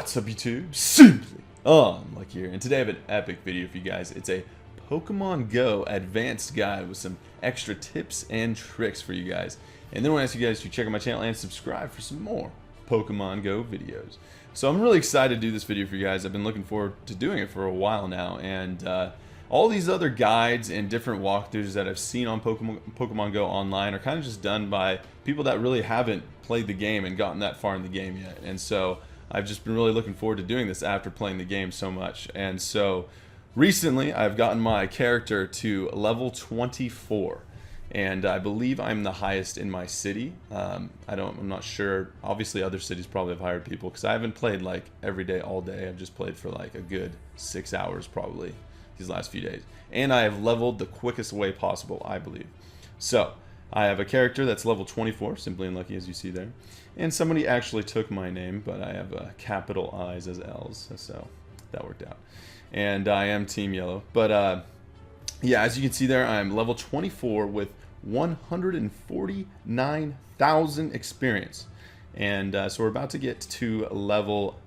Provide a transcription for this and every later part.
What's up YouTube? Simply Unlucky here, and today I have an epic video for you guys. It's a Pokemon Go advanced guide with some extra tips and tricks for you guys. And then I want to ask you guys to check out my channel and subscribe for some more Pokemon Go videos. So I'm really excited to do this video for you guys. I've been looking forward to doing it for a while now, and all these other guides and different walkthroughs that I've seen on Pokemon Go online are kind of just done by people that really haven't played the game and gotten that far in the game yet. And so I've just been really looking forward to doing this after playing the game so much. And so recently I've gotten my character to level 24, and I believe I'm the highest in my city. I'm not sure. Obviously other cities probably have hired people, because I haven't played like every day all day. I've just played for like a good 6 hours probably these last few days, and I have leveled the quickest way possible, I believe. So I have a character that's level 24, Simply Unlucky, as you see there. And somebody actually took my name, but I have capital I's as L's, so that worked out. And I am Team Yellow. But yeah, as you can see there, I'm level 24 with 149,000 experience. And so we're about to get to level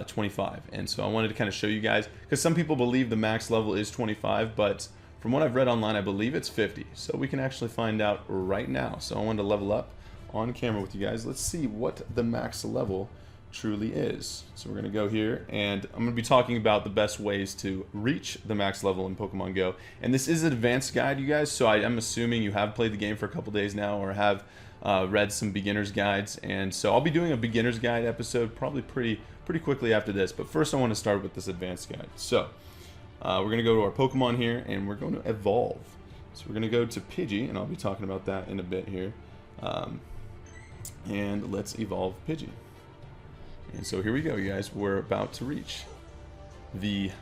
25. And so I wanted to kind of show you guys, because some people believe the max level is 25, but from what I've read online, I believe it's 50. So we can actually find out right now. So I wanted to level up on camera with you guys. Let's see what the max level truly is. So we're going to go here, and I'm going to be talking about the best ways to reach the max level in Pokemon Go. And this is an advanced guide, you guys, so I am assuming you have played the game for a couple days now, or have read some beginner's guides. And so I'll be doing a beginner's guide episode probably pretty quickly after this. But first I want to start with this advanced guide. So we're going to go to our Pokemon here, and we're going to evolve. So we're going to go to Pidgey, and I'll be talking about that in a bit here. And let's evolve Pidgey. And so here we go, you guys. We're about to reach the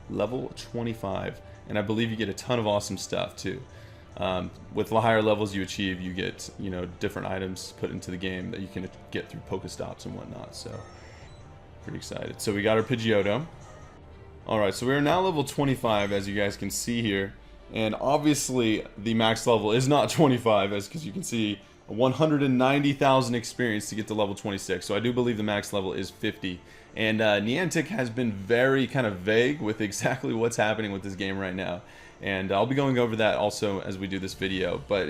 level 25, and I believe you get a ton of awesome stuff too. With the higher levels you achieve, you get, you know, different items put into the game that you can get through Pokestops and whatnot. So pretty excited. So we got our Pidgeotto. Alright, so we are now level 25, as you guys can see here, and obviously the max level is not 25, because you can see 190,000 experience to get to level 26. So I do believe the max level is 50, and Niantic has been very kind of vague with exactly what's happening with this game right now, and I'll be going over that also as we do this video. But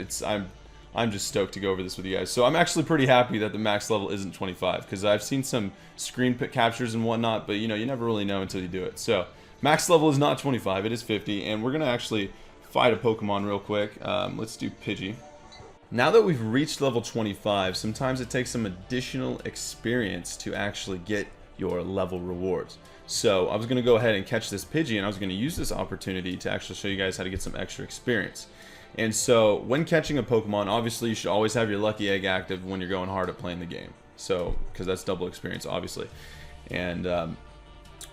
I'm just stoked to go over this with you guys. So I'm actually pretty happy that the max level isn't 25, because I've seen some screen captures and whatnot, but you know, you never really know until you do it. So max level is not 25, it is 50, and we're gonna actually fight a Pokemon real quick. Let's do Pidgey. Now that we've reached level 25, sometimes it takes some additional experience to actually get your level rewards. So I was going to go ahead and catch this Pidgey, and I was going to use this opportunity to actually show you guys how to get some extra experience. And so when catching a Pokemon, obviously you should always have your lucky egg active when you're going hard at playing the game. So, because that's double experience, obviously. And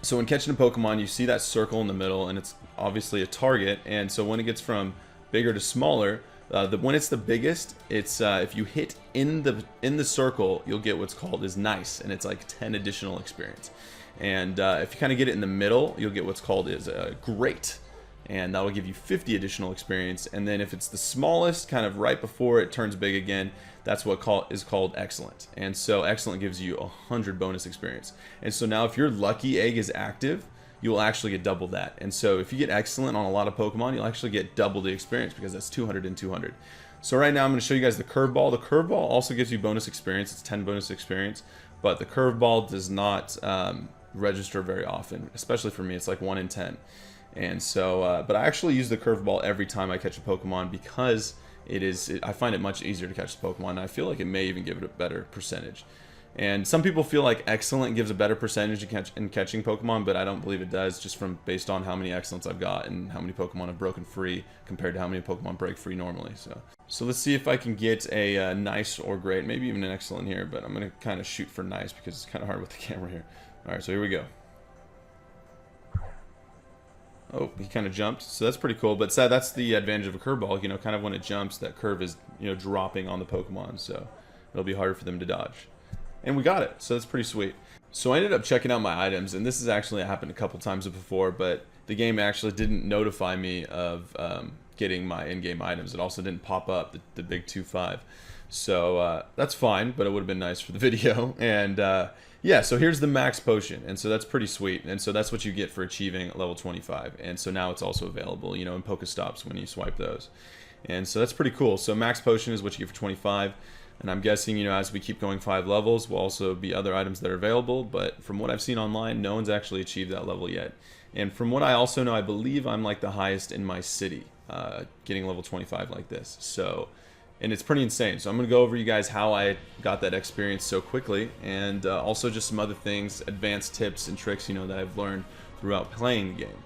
so when catching a Pokemon, you see that circle in the middle, and it's obviously a target. And so when it gets from bigger to smaller, when it's the biggest, it's if you hit in the circle, you'll get what's called is nice, and it's like 10 additional experience. And if you kind of get it in the middle, you'll get what's called is great, and that will give you 50 additional experience. And then if it's the smallest, kind of right before it turns big again, that's what is called excellent. And so excellent gives you 100 bonus experience. And so now if your lucky egg is active, you will actually get double that. And so if you get excellent on a lot of Pokemon, you'll actually get double the experience, because that's 200 and 200. So right now I'm going to show you guys the Curveball. The Curveball also gives you bonus experience. It's 10 bonus experience, but the Curveball does not register very often, especially for me. It's like 1 in 10. And so, but I actually use the Curveball every time I catch a Pokemon, because I find it much easier to catch the Pokemon, and I feel like it may even give it a better percentage. And some people feel like excellent gives a better percentage in catching Pokemon, but I don't believe it does, just based on how many excellents I've got and how many Pokemon have broken free compared to how many Pokemon break free normally. So let's see if I can get a nice or great, maybe even an excellent here, but I'm going to kind of shoot for nice because it's kind of hard with the camera here. Alright, so here we go. Oh, he kind of jumped, so that's pretty cool. But that's the advantage of a Curveball, you know, kind of when it jumps, that curve is, you know, dropping on the Pokemon, so it'll be harder for them to dodge. And we got it, so that's pretty sweet. So I ended up checking out my items, and this has actually happened a couple times before, but the game actually didn't notify me of getting my in-game items. It also didn't pop up the big 2-5. So that's fine, but it would have been nice for the video. And yeah, so here's the max potion, and so that's pretty sweet. And so that's what you get for achieving level 25. And so now it's also available, you know, in Pokestops when you swipe those. And so that's pretty cool. So max potion is what you get for 25. And I'm guessing, you know, as we keep going 5 levels, will also be other items that are available. But from what I've seen online, no one's actually achieved that level yet. And from what I also know, I believe I'm like the highest in my city, getting level 25 like this. So, and it's pretty insane. So I'm going to go over you guys how I got that experience so quickly, and also just some other things, advanced tips and tricks, you know, that I've learned throughout playing the game.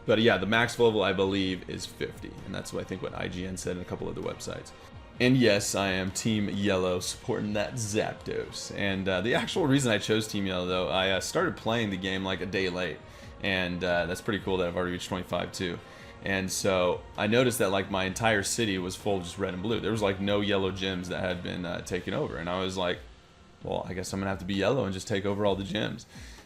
But yeah, the max level I believe is 50, and that's what I think what IGN said in a couple of the websites. And yes, I am Team Yellow, supporting that Zapdos. And the actual reason I chose Team Yellow, though, I started playing the game like a day late. And that's pretty cool that I've already reached 25 too. And so I noticed that like my entire city was full of just red and blue. There was like no yellow gyms that had been taken over. And I was like, well, I guess I'm going to have to be yellow and just take over all the gyms.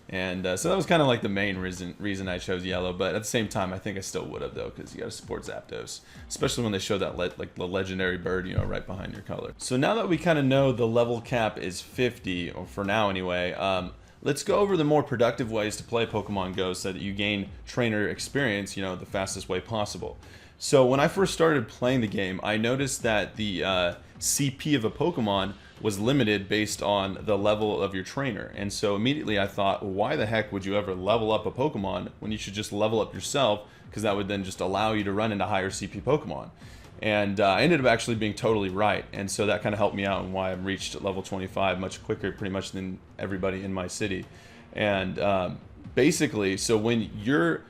And so that was kind of like the main reason I chose yellow. But at the same time, I think I still would have, though, because you got to support Zapdos, especially when they show that like the legendary bird, you know, right behind your color. So now that we kind of know the level cap is 50, or for now anyway, let's go over the more productive ways to play Pokemon Go so that you gain trainer experience, you know, the fastest way possible. So when I first started playing the game, I noticed that the CP of a Pokemon was limited based on the level of your trainer. And so immediately I thought, well, why the heck would you ever level up a Pokemon when you should just level up yourself, because that would then just allow you to run into higher CP Pokemon. And I ended up actually being totally right. And so that kind of helped me out and why I've reached level 25 much quicker pretty much than everybody in my city. And basically, so when you're,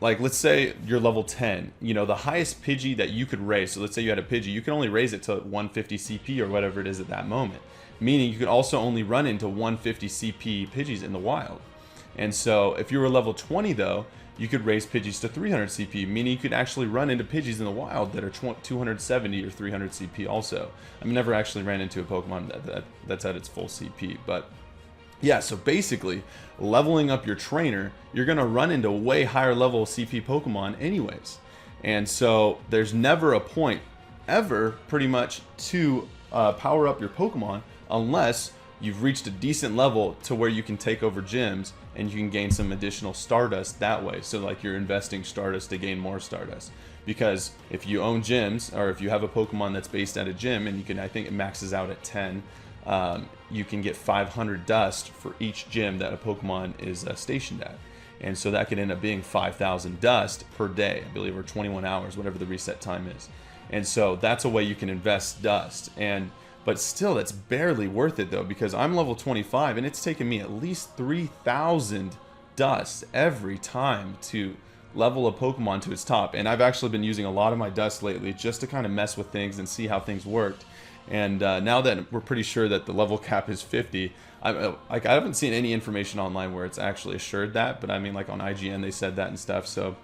like, let's say you're level 10, you know, the highest Pidgey that you could raise, so let's say you had a Pidgey, you can only raise it to 150 CP or whatever it is at that moment. Meaning you could also only run into 150 CP Pidgeys in the wild. And so if you were level 20 though, you could raise Pidgeys to 300 CP, meaning you could actually run into Pidgeys in the wild that are 270 or 300 CP also. I've never actually ran into a Pokemon that's at its full CP, but yeah, so basically, leveling up your trainer, you're going to run into way higher level CP Pokemon anyways. And so there's never a point, ever, pretty much, to power up your Pokemon unless you've reached a decent level to where you can take over gyms and you can gain some additional Stardust that way. So like you're investing Stardust to gain more Stardust. Because if you own gyms, or if you have a Pokemon that's based at a gym, and you can, I think it maxes out at 10, you can get 500 dust for each gym that a Pokemon is stationed at. And so that could end up being 5,000 dust per day, I believe, or 21 hours, whatever the reset time is. And so that's a way you can invest dust. But still, that's barely worth it though, because I'm level 25 and it's taken me at least 3,000 dust every time to level a Pokemon to its top. And I've actually been using a lot of my dust lately just to kind of mess with things and see how things worked. And now that we're pretty sure that the level cap is 50, I haven't seen any information online where it's actually assured that, but I mean, like on IGN they said that and stuff. So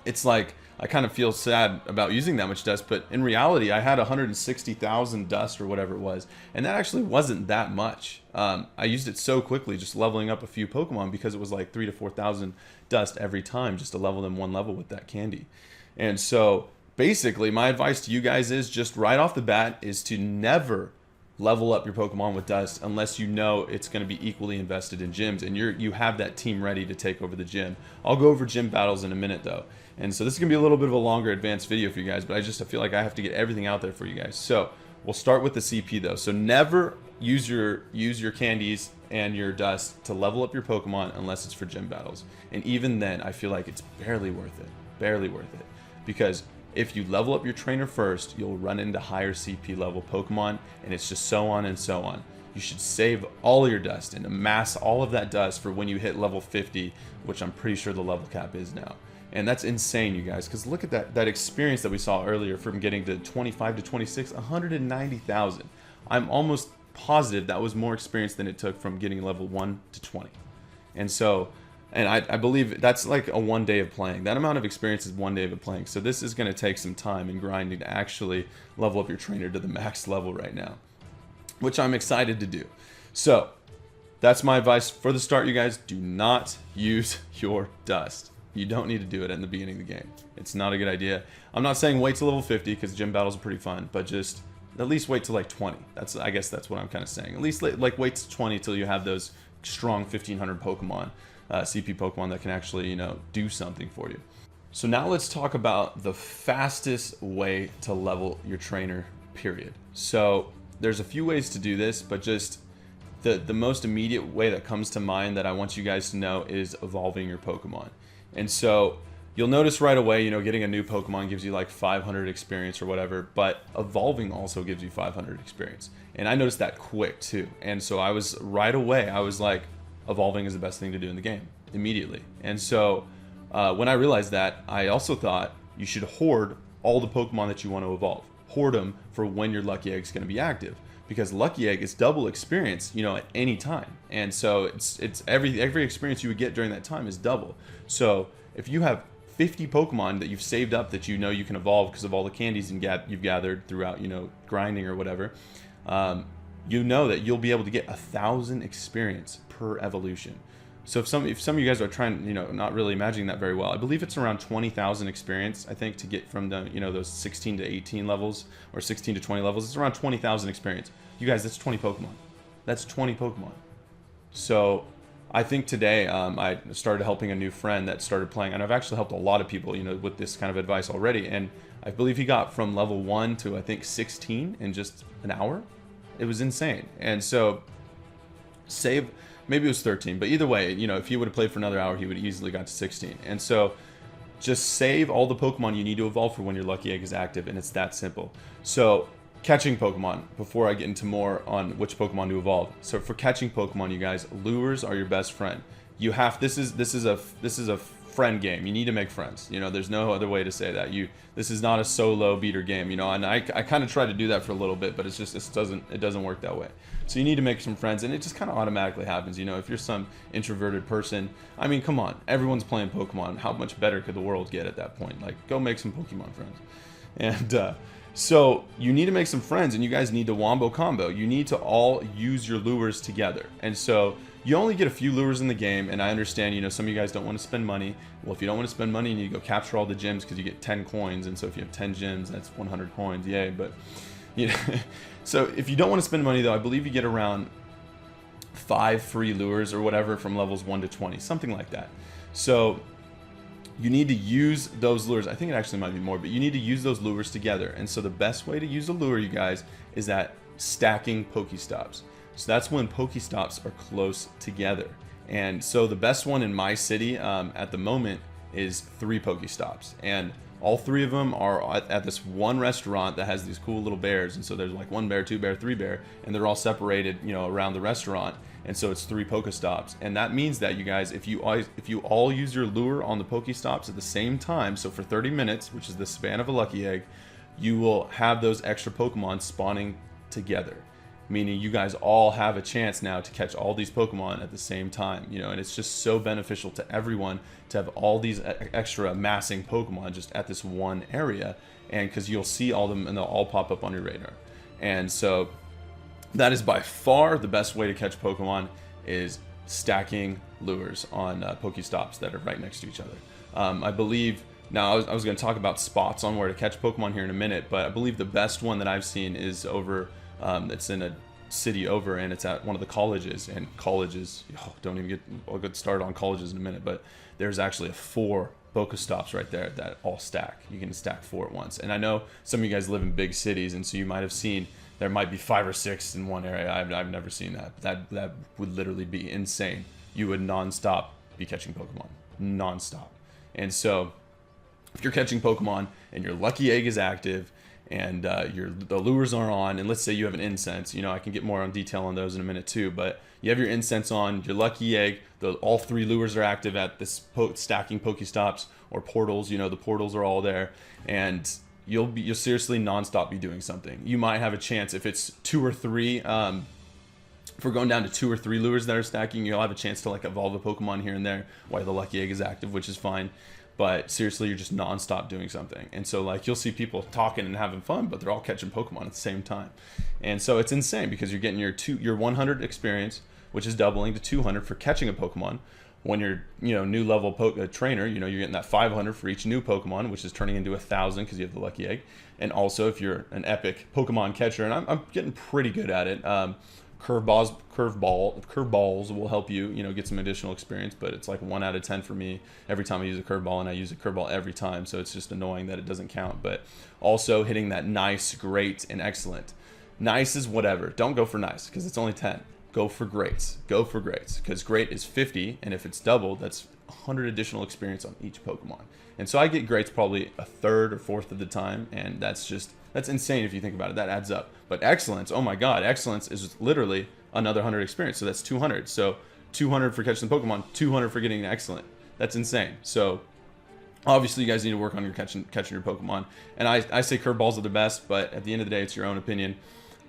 it's like, I kind of feel sad about using that much dust, but in reality I had 160,000 dust or whatever it was, and that actually wasn't that much. I used it so quickly just leveling up a few Pokemon, because it was like 3,000 to 4,000 dust every time just to level them one level with that candy. And so basically my advice to you guys is just right off the bat is to never level up your Pokemon with dust unless you know it's going to be equally invested in gyms and you have that team ready to take over the gym. I'll go over gym battles in a minute though. And so this is going to be a little bit of a longer advanced video for you guys, but I feel like I have to get everything out there for you guys. So we'll start with the CP though. So never use your candies and your dust to level up your Pokemon unless it's for gym battles. And even then, I feel like it's barely worth it. Barely worth it. Because if you level up your trainer first, you'll run into higher CP level Pokemon, and it's just so on and so on. You should save all your dust and amass all of that dust for when you hit level 50, which I'm pretty sure the level cap is now. And that's insane, you guys, because look at that experience that we saw earlier from getting to 25 to 26, 190,000. I'm almost positive that was more experience than it took from getting level 1 to 20. And so, and I believe that's like a 1 day of playing. That amount of experience is 1 day of playing. So this is going to take some time and grinding to actually level up your trainer to the max level right now, which I'm excited to do. So that's my advice for the start, you guys. Do not use your dust. You don't need to do it in the beginning of the game. It's not a good idea. I'm not saying wait till level 50 because gym battles are pretty fun, but just at least wait till like 20. I guess that's what I'm kind of saying. At least like wait till 20 till you have those strong 1500 Pokemon, CP Pokemon that can actually, you know, do something for you. So now let's talk about the fastest way to level your trainer, period. So there's a few ways to do this, but just the most immediate way that comes to mind that I want you guys to know is evolving your Pokemon. And so you'll notice right away, you know, getting a new Pokemon gives you like 500 experience or whatever, but evolving also gives you 500 experience. And I noticed that quick too. And so I was right away, I was like, evolving is the best thing to do in the game immediately. And so when I realized that, I also thought you should hoard all the Pokemon that you want to evolve. Hoard them for when your Lucky Egg is going to be active, because Lucky Egg is double experience, you know, at any time. And so it's every experience you would get during that time is double. So if you have 50 Pokemon that you've saved up that you know you can evolve because of all the candies you've gathered throughout, you know, grinding or whatever, you know that you'll be able to get 1,000 experience per evolution. So if some of you guys are trying, you know, not really imagining that very well, I believe it's around 20,000 experience, I think, to get from the, you know, those 16 to 18 levels or 16 to 20 levels. It's around 20,000 experience. You guys, that's 20 Pokemon. That's 20 Pokemon. So I think today I started helping a new friend that started playing, and I've actually helped a lot of people, you know, with this kind of advice already. And I believe he got from level 1 to I think 16 in just an hour. It was insane. And so maybe it was 13, but either way, you know, if he would have played for another hour, he would have easily got to 16. And so just save all the Pokemon you need to evolve for when your Lucky Egg is active, and it's that simple. So catching Pokemon, before I get into more on which Pokemon to evolve. So for catching Pokemon, you guys, lures are your best friend. You have, this is a friend game. You need to make friends. You know, there's no other way to say that. This is not a solo beater game, you know, and I kind of tried to do that for a little bit, but it doesn't work that way. So you need to make some friends, and it just kind of automatically happens. You know, if you're some introverted person, I mean, come on, everyone's playing Pokemon. How much better could the world get at that point? Like, go make some Pokemon friends. And so you need to make some friends, and you guys need to wombo combo. You need to all use your lures together. And so you only get a few lures in the game, and I understand, you know, some of you guys don't want to spend money. Well, if you don't want to spend money, you need to go capture all the gems because you get 10 coins. And so if you have 10 gems, that's 100 coins. Yay. But, you know, so if you don't want to spend money, though, I believe you get around 5 free lures or whatever from levels 1 to 20, something like that. So you need to use those lures. I think it actually might be more, but you need to use those lures together. And so the best way to use a lure, you guys, is that stacking Pokestops. So that's when Pokestops are close together. And so the best one in my city at the moment is 3 Pokestops. And all 3 of them are at this one restaurant that has these cool little bears. And so there's like 1 bear, 2 bear, 3 bear, and they're all separated, you know, around the restaurant. And so it's 3 Pokestops. And that means that, you guys, if you all use your lure on the Pokestops at the same time, so for 30 minutes, which is the span of a Lucky Egg, you will have those extra Pokemon spawning together. Meaning you guys all have a chance now to catch all these Pokemon at the same time, you know, and it's just so beneficial to everyone to have all these extra amassing Pokemon just at this one area, and because you'll see all of them and they'll all pop up on your radar. And so that is by far the best way to catch Pokemon, is stacking lures on Pokestops that are right next to each other. I believe, now I was going to talk about spots on where to catch Pokemon here in a minute, but I believe the best one that I've seen is over, it's in a city over, and it's at one of the colleges. And colleges, I'll get started on colleges in a minute, but there's actually 4 Pokestops right there that all stack. You can stack 4 at once. And I know some of you guys live in big cities, and so you might have seen there might be 5 or 6 in one area. I've never seen that. That would literally be insane. You would nonstop be catching Pokemon, nonstop. And so if you're catching Pokemon and your Lucky Egg is active, and the lures are on, and let's say you have an incense, you know, I can get more on detail on those in a minute too, but you have your incense on, your Lucky Egg, all 3 lures are active at this stacking Pokestops or portals, you know, the portals are all there, and you'll seriously nonstop be doing something. You might have a chance, if it's 2 or 3, if we're going down to 2 or 3 lures that are stacking, you'll have a chance to like evolve a Pokemon here and there while the Lucky Egg is active, which is fine. But seriously, you're just nonstop doing something. And so like you'll see people talking and having fun, but they're all catching Pokemon at the same time. And so it's insane because you're getting your 100 experience, which is doubling to 200 for catching a Pokemon, when you're, new level trainer, you're getting that 500 for each new Pokemon, which is turning into 1,000 because you have the lucky egg. And also, if you're an epic Pokemon catcher, and I'm getting pretty good at it, curveballs will help you, get some additional experience, but it's like 1 out of 10 for me every time I use a curveball, and I use a curveball every time, so it's just annoying that it doesn't count. But also hitting that nice, great, and excellent. Nice is whatever. Don't go for nice because it's only 10. Go for greats. Go for greats because great is 50, and if it's doubled, that's 100 additional experience on each Pokemon. And so I get greats probably a third or fourth of the time, and that's insane if you think about it. That adds up. But excellence, oh my god, excellence is literally another 100 experience, so that's 200. So 200 for catching the Pokemon, 200 for getting an excellent. That's insane. So obviously you guys need to work on your catching your Pokemon. And I say curveballs are the best, but at the end of the day, it's your own opinion.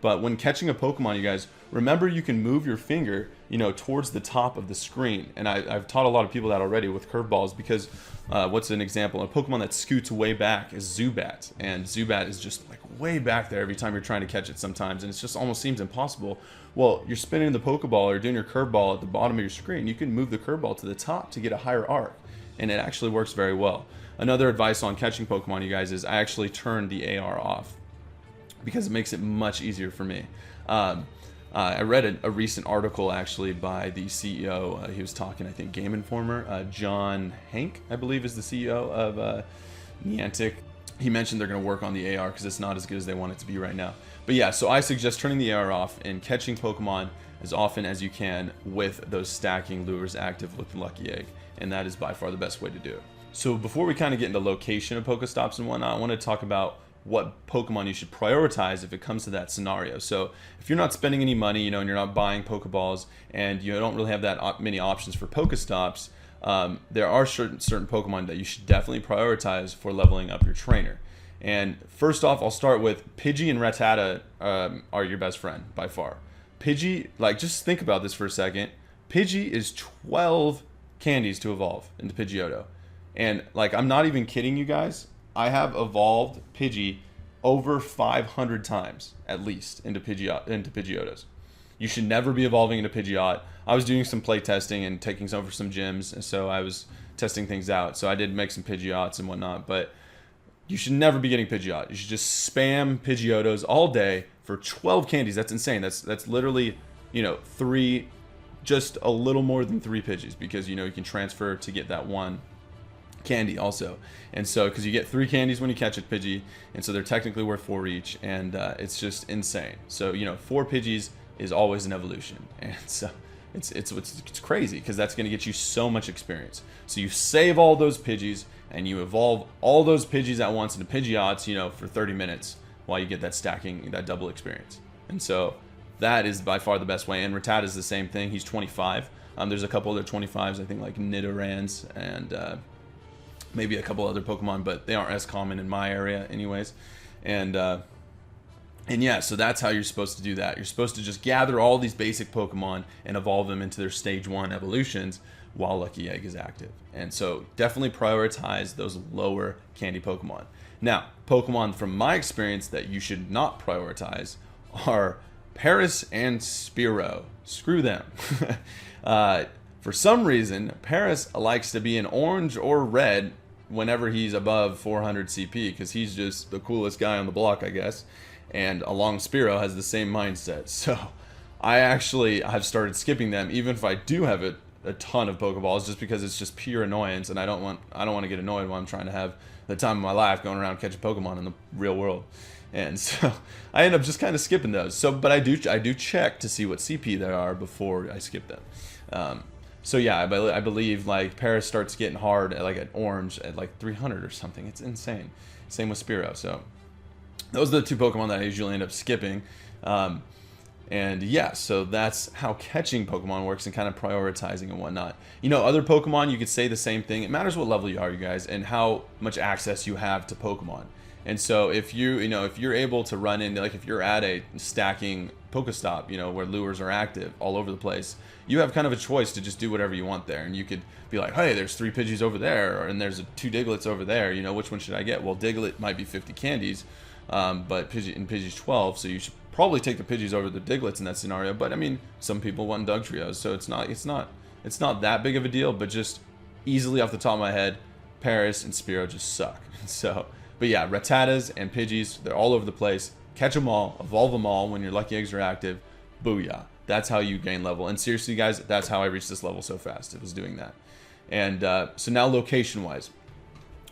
But when catching a Pokemon, you guys, remember you can move your finger, towards the top of the screen. And I've taught a lot of people that already with curveballs because what's an example? A Pokemon that scoots way back is Zubat. And Zubat is just like way back there every time you're trying to catch it sometimes. And it just almost seems impossible. Well, you're spinning the Pokeball or doing your curveball at the bottom of your screen. You can move the curveball to the top to get a higher arc. And it actually works very well. Another advice on catching Pokemon, you guys, is I actually turn the AR off, because it makes it much easier for me. I read a recent article actually by the CEO. He was talking, I think, Game Informer. John Hank, I believe, is the CEO of Niantic. He mentioned they're going to work on the AR because it's not as good as they want it to be right now. But yeah, so I suggest turning the AR off and catching Pokemon as often as you can with those stacking lures active with the Lucky Egg. And that is by far the best way to do it. So before we kind of get into location of Pokestops and whatnot, I want to talk about what Pokemon you should prioritize if it comes to that scenario. So if you're not spending any money, and you're not buying Pokeballs, and you don't really have that many options for Pokestops, there are certain Pokemon that you should definitely prioritize for leveling up your trainer. And first off, I'll start with Pidgey and Rattata are your best friend by far. Pidgey, just think about this for a second. Pidgey is 12 candies to evolve into Pidgeotto. And I'm not even kidding you guys. I have evolved Pidgey over 500 times at least into Pidgeottos. You should never be evolving into Pidgeot. I was doing some play testing and taking some for some gyms, and so I was testing things out. So I did make some Pidgeots and whatnot, but you should never be getting Pidgeot. You should just spam Pidgeottos all day for 12 candies. That's insane. That's literally, just a little more than 3 Pidgeys, because you can transfer to get that one candy also. And so because you get 3 candies when you catch a Pidgey, and so they're technically worth 4 each, and it's just insane. So 4 Pidgeys is always an evolution, and so it's crazy because that's going to get you so much experience. So you save all those Pidgeys and you evolve all those Pidgeys at once into Pidgeots, for 30 minutes while you get that stacking, that double experience. And so that is by far the best way. And Rattata is the same thing. He's 25. There's a couple other 25s, I think, like Nidorans and maybe a couple other Pokemon, but they aren't as common in my area anyways. And yeah, so that's how you're supposed to do that. You're supposed to just gather all these basic Pokemon and evolve them into their stage 1 evolutions while Lucky Egg is active. And so definitely prioritize those lower candy Pokemon. Now, Pokemon from my experience that you should not prioritize are Paris and Spearow. Screw them. For some reason, Paris likes to be in orange or red whenever he's above 400 CP, because he's just the coolest guy on the block, I guess. And along Spearow has the same mindset. So I actually have started skipping them, even if I do have a ton of Pokeballs, just because it's just pure annoyance, and I don't want to get annoyed while I'm trying to have the time of my life going around catching Pokemon in the real world. And so I end up just kind of skipping those. So, but I do check to see what CP there are before I skip them. So yeah, I believe Paris starts getting hard at orange at 300 or something. It's insane. Same with Spearow. So those are the 2 Pokemon that I usually end up skipping. And yeah, so that's how catching Pokemon works and kind of prioritizing and whatnot. Other Pokemon, you could say the same thing. It matters what level you are, you guys, and how much access you have to Pokemon. And so if you're able to run into, if you're at a stacking Pokestop, where lures are active all over the place, you have kind of a choice to just do whatever you want there. And you could be like, hey, there's 3 Pidgeys over there, and there's 2 Digletts over there. Which one should I get? Well, Diglett might be 50 candies, but Pidgey's 12, so you should probably take the Pidgeys over the Digletts in that scenario. But I mean, some people want Dugtrios, so it's not it's not that big of a deal, but just easily off the top of my head, Paris and Spiro just suck. So, but yeah, Rattatas and Pidgeys, they're all over the place. Catch them all, evolve them all when your lucky eggs are active. Booyah. That's how you gain level. And seriously, guys, that's how I reached this level so fast. It was doing that. And so now location-wise.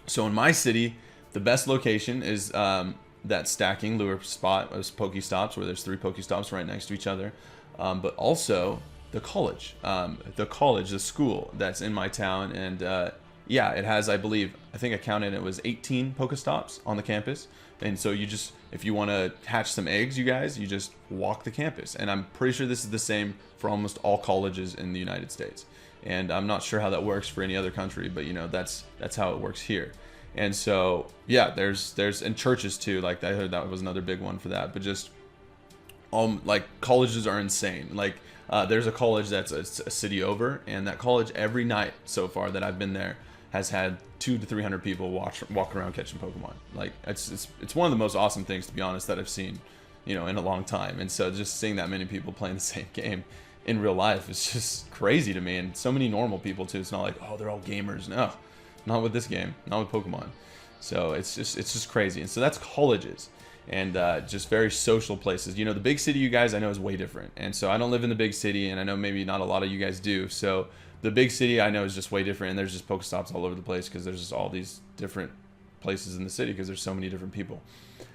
So in my city, the best location is that stacking lure spot of Pokestops, where there's 3 Pokestops right next to each other. But also the college, the school that's in my town. And yeah, it has, I think I counted, it was 18 Pokestops on the campus. And so you just, if you want to hatch some eggs, you guys, you just walk the campus. And I'm pretty sure this is the same for almost all colleges in the United States. And I'm not sure how that works for any other country, but you know, that's how it works here. And so, yeah, there's and churches too. Like I heard that was another big one for that. But just like colleges are insane. Like there's a college that's a city over, and that college every night so far that I've been there has had 200 to 300 people walk around catching Pokemon. Like it's one of the most awesome things, to be honest, that I've seen, you know, in a long time. And so just seeing that many people playing the same game in real life is just crazy to me. And so many normal people too. It's not like, oh, they're all gamers. No, not with this game, not with Pokemon. So it's just crazy. And so that's colleges and just very social places. You know, the big city, you guys, I know is way different. And so I don't live in the big city, and I know maybe not a lot of you guys do. So the big city I know is just way different, and there's just Pokestops all over the place because there's just all these different places in the city because there's so many different people.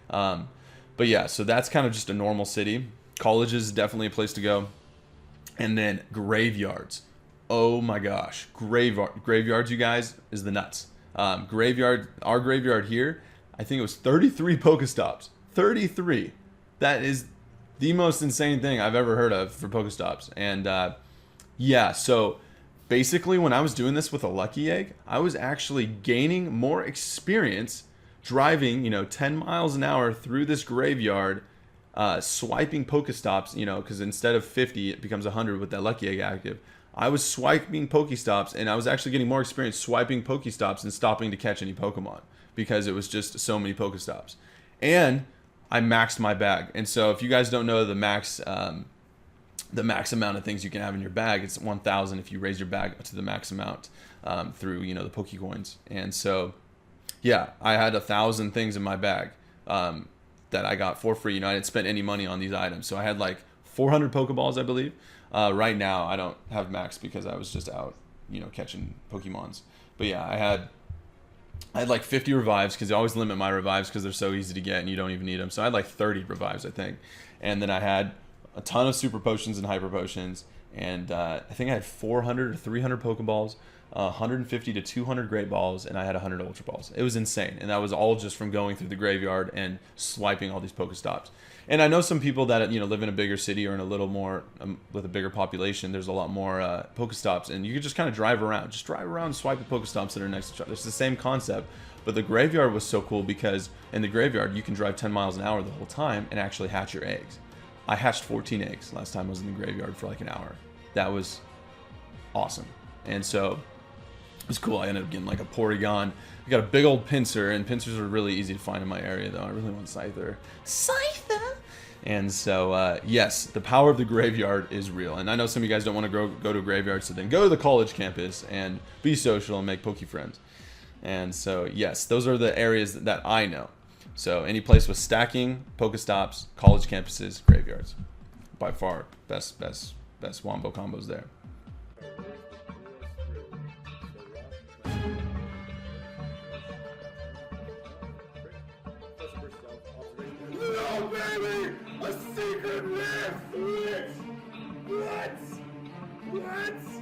But yeah, so that's kind of just a normal city. College is definitely a place to go. And then graveyards. Oh my gosh, graveyards, you guys, is the nuts. Our graveyard here, I think it was 33 Pokestops. 33. That is the most insane thing I've ever heard of for Pokestops. And yeah, so basically when I was doing this with a lucky egg, I was actually gaining more experience driving, you know, 10 miles an hour through this graveyard, swiping Pokestops, you know, because instead of 50, it becomes 100 with that lucky egg active. I was swiping Pokestops, and I was actually getting more experience swiping Pokestops and stopping to catch any Pokemon because it was just so many Pokestops. And I maxed my bag. And so if you guys don't know the max amount of things you can have in your bag, it's 1,000 if you raise your bag to the max amount through, you know, the Pokecoins. And so, yeah, I had 1,000 things in my bag that I got for free. You know, I didn't spend any money on these items. So I had like 400 Pokeballs, I believe. Right now, I don't have max because I was just out, you know, catching Pokemons. But yeah, I had like 50 revives because they always limit my revives because they're so easy to get and you don't even need them. So I had like 30 revives, I think. And then I had a ton of super potions and hyper potions. And I think I had 400 or 300 Pokeballs, 150 to 200 Great Balls, and I had 100 Ultra Balls. It was insane. And that was all just from going through the graveyard and swiping all these Pokestops. And I know some people that, you know, live in a bigger city or in a little more, with a bigger population, there's a lot more Pokestops. And you can just kind of drive around. Just drive around and swipe the Pokestops that are next to each other. It's the same concept. But the graveyard was so cool because in the graveyard, you can drive 10 miles an hour the whole time and actually hatch your eggs. I hatched 14 eggs last time I was in the graveyard for like an hour. That was awesome. And so it was cool. I ended up getting like a Porygon. I got a big old Pinsir, and Pinsers are really easy to find in my area though. I really want Scyther. And so, yes, the power of the graveyard is real. And I know some of you guys don't want to go to a graveyard, so then go to the college campus and be social and make Poke friends. And so, yes, those are the areas that I know. So any place with stacking, Pokestops, college campuses, graveyards. By far, best wombo combos there. No, baby! A secret rift! What? What?